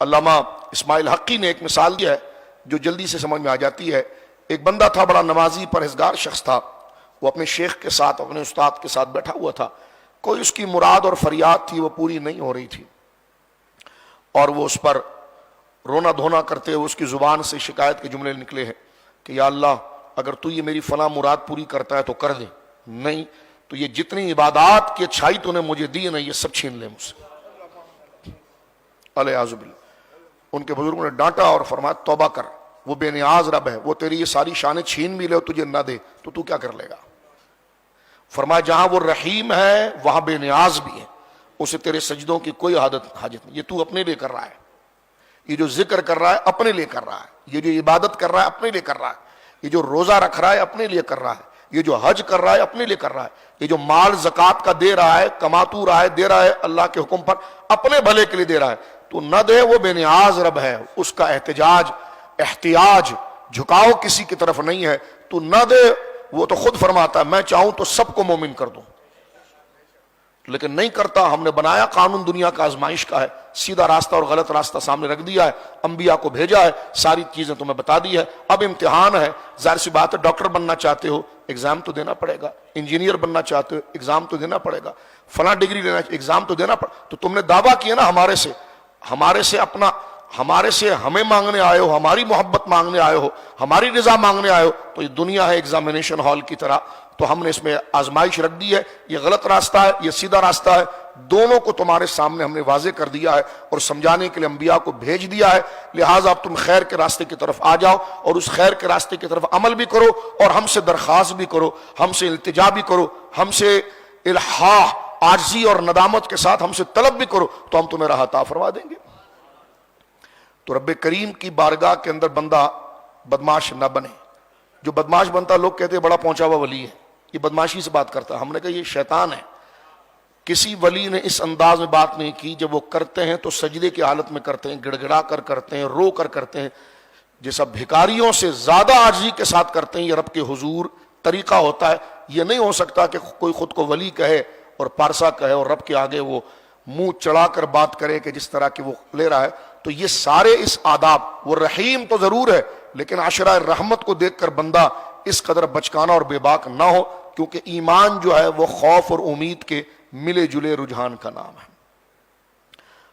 علامہ اسماعیل حقی نے ایک مثال دی ہے جو جلدی سے سمجھ میں آ جاتی ہے. ایک بندہ تھا، بڑا نمازی پرہیزگار شخص تھا. وہ اپنے شیخ کے ساتھ، اپنے استاد کے ساتھ بیٹھا ہوا تھا. کوئی اس کی مراد اور فریاد تھی، وہ پوری نہیں ہو رہی تھی، اور وہ اس پر رونا دھونا کرتے ہوئے اس کی زبان سے شکایت کے جملے نکلے ہیں کہ یا اللہ، اگر تو یہ میری فلاں مراد پوری کرتا ہے تو کر دے، نہیں تو یہ جتنی عبادات کی اچھائی تو نے مجھے دی نا، یہ سب چھین لے مجھ سے. علیہ باللہ. ان کے بزرگوں نے ڈانٹا اور فرمایا توبہ کر، وہ بے نیاز رب ہے، وہ تیری یہ ساری شانیں چھین بھی لے اور تجھے نہ دے تو کیا کر لے گا. فرمایا جہاں وہ رحیم ہے وہاں بے نیاز بھی ہے، اسے تیرے سجدوں کی کوئی حاجت نہیں. یہ تو اپنے لیے کر رہا ہے، یہ جو ذکر کر رہا ہے اپنے لیے کر رہا ہے، یہ جو عبادت کر رہا ہے اپنے لیے کر رہا ہے، یہ جو روزہ رکھ رہا ہے اپنے لیے کر رہا ہے، یہ جو حج کر رہا ہے اپنے لیے کر رہا ہے، یہ جو مال زکوٰۃ کا دے رہا ہے، کماتو رہا ہے، دے رہا ہے اللہ کے حکم پر، اپنے بھلے کے لیے دے رہا ہے. تو نہ دے، وہ بے نیاز رب ہے، اس کا احتیاج جھکاؤ کسی کی طرف نہیں ہے. تو نہ دے، وہ تو خود فرماتا ہے میں چاہوں تو سب کو مومن کر دوں، لیکن نہیں کرتا. ہم نے بنایا قانون دنیا کا آزمائش کا ہے، سیدھا راستہ اور غلط راستہ سامنے رکھ دیا ہے، انبیاء کو بھیجا ہے، ساری چیزیں تمہیں بتا دی ہے. اب امتحان ہے، ظاہر سی بات ہے، ڈاکٹر بننا چاہتے ہو ایگزام تو دینا پڑے گا، انجینئر بننا چاہتے ہو ایگزام تو دینا پڑے گا، فلاں ڈگری لینا ایگزام تو دینا پڑے. تو تم نے دعویٰ کیا نا ہمارے سے ہمیں مانگنے آئے ہو، ہماری محبت مانگنے آئے ہو، ہماری رضا مانگنے آئے ہو، تو یہ دنیا ہے ایگزامینیشن ہال کی طرح. تو ہم نے اس میں آزمائش رکھ دی ہے، یہ غلط راستہ ہے، یہ سیدھا راستہ ہے، دونوں کو تمہارے سامنے ہم نے واضح کر دیا ہے اور سمجھانے کے لیے انبیاء کو بھیج دیا ہے. لہٰذا اب تم خیر کے راستے کی طرف آ جاؤ اور اس خیر کے راستے کی طرف عمل بھی کرو، اور ہم سے درخواست بھی کرو، ہم سے التجا بھی کرو، ہم سے الحاح عاجزی اور ندامت کے ساتھ ہم سے طلب بھی کرو، تو ہم تمہیں راہ عطا فرما دیں گے. تو رب کریم کی بارگاہ کے اندر بندہ بدماش نہ بنے. جو بدماش بنتا لوگ کہتے ہیں بڑا پہنچا ہوا ولی ہے، یہ بدماشی سے بات کرتا ہے. ہم نے کہا یہ شیطان ہے. کسی ولی نے اس انداز میں بات نہیں کی. جب وہ کرتے ہیں تو سجدے کی حالت میں کرتے ہیں، گڑ گڑا کر کرتے ہیں، رو کر کرتے ہیں، جیسا بھکاریوں سے زیادہ عاجزی کے ساتھ کرتے ہیں. یہ رب کے حضور طریقہ ہوتا ہے. یہ نہیں ہو سکتا کہ کوئی خود کو ولی کہے اور پارسا کہے اور رب کے آگے وہ منہ چڑھا کر بات کرے کہ جس طرح کی وہ لے رہا ہے. تو یہ سارے اس آداب، وہ رحیم تو ضرور ہے لیکن عشرہ رحمت کو دیکھ کر بندہ اس قدر بچکانا اور بے باک نہ ہو، کیونکہ ایمان جو ہے وہ خوف اور امید کے ملے جلے رجحان کا نام ہے.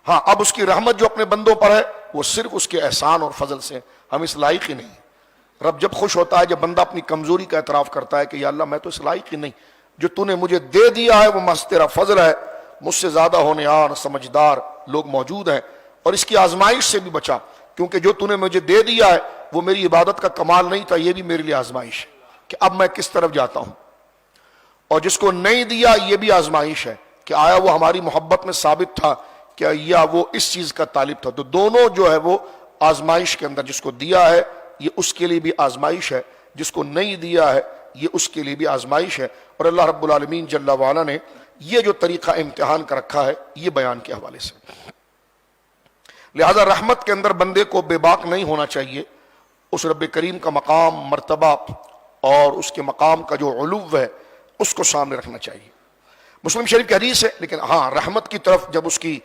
ہاں، اب اس کی رحمت جو اپنے بندوں پر ہے وہ صرف اس کے احسان اور فضل سے، ہم اس لائق ہی نہیں. رب جب خوش ہوتا ہے، جب بندہ اپنی کمزوری کا اعتراف کرتا ہے کہ یا اللہ میں تو اس لائق ہی نہیں، جو تو نے مجھے دے دیا ہے وہ محض تیرا فضل ہے، مجھ سے زیادہ ہونہار سمجھدار لوگ موجود ہیں، اور اس کی آزمائش سے بھی بچا، کیونکہ جو تو نے مجھے دے دیا ہے وہ میری عبادت کا کمال نہیں تھا، یہ بھی میرے لیے آزمائش ہے کہ اب میں کس طرف جاتا ہوں. اور جس کو نہیں دیا یہ بھی آزمائش ہے کہ آیا وہ ہماری محبت میں ثابت تھا کیا، یا وہ اس چیز کا طالب تھا. تو دونوں جو ہے وہ آزمائش کے اندر، جس کو دیا ہے یہ اس کے لیے بھی آزمائش ہے، جس کو نہیں دیا ہے یہ اس کے لیے بھی آزمائش ہے. اور اللہ رب العالمین جل وعلا نے یہ جو طریقہ امتحان کا رکھا ہے یہ بیان کے حوالے سے. لہذا رحمت کے اندر بندے کو بے باک نہیں ہونا چاہیے. اس رب کریم کا مقام، مرتبہ اور اس کے مقام کا جو علو ہے اس کو سامنے رکھنا چاہیے. مسلم شریف کی حدیث ہے، لیکن ہاں رحمت کی طرف جب اس کی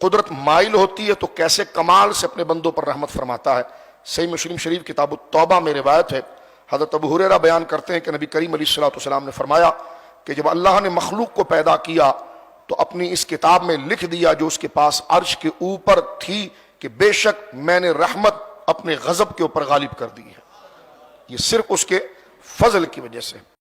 قدرت مائل ہوتی ہے تو کیسے کمال سے اپنے بندوں پر رحمت فرماتا ہے. صحیح مسلم شریف کتاب التوبہ میں روایت ہے، حضرت ابو ہریرہ بیان کرتے ہیں کہ نبی کریم علیہ الصلوۃ والسلام نے فرمایا کہ جب اللہ نے مخلوق کو پیدا کیا تو اپنی اس کتاب میں لکھ دیا جو اس کے پاس عرش کے اوپر تھی کہ بے شک میں نے رحمت اپنے غضب کے اوپر غالب کر دی ہے. یہ صرف اس کے فضل کی وجہ سے.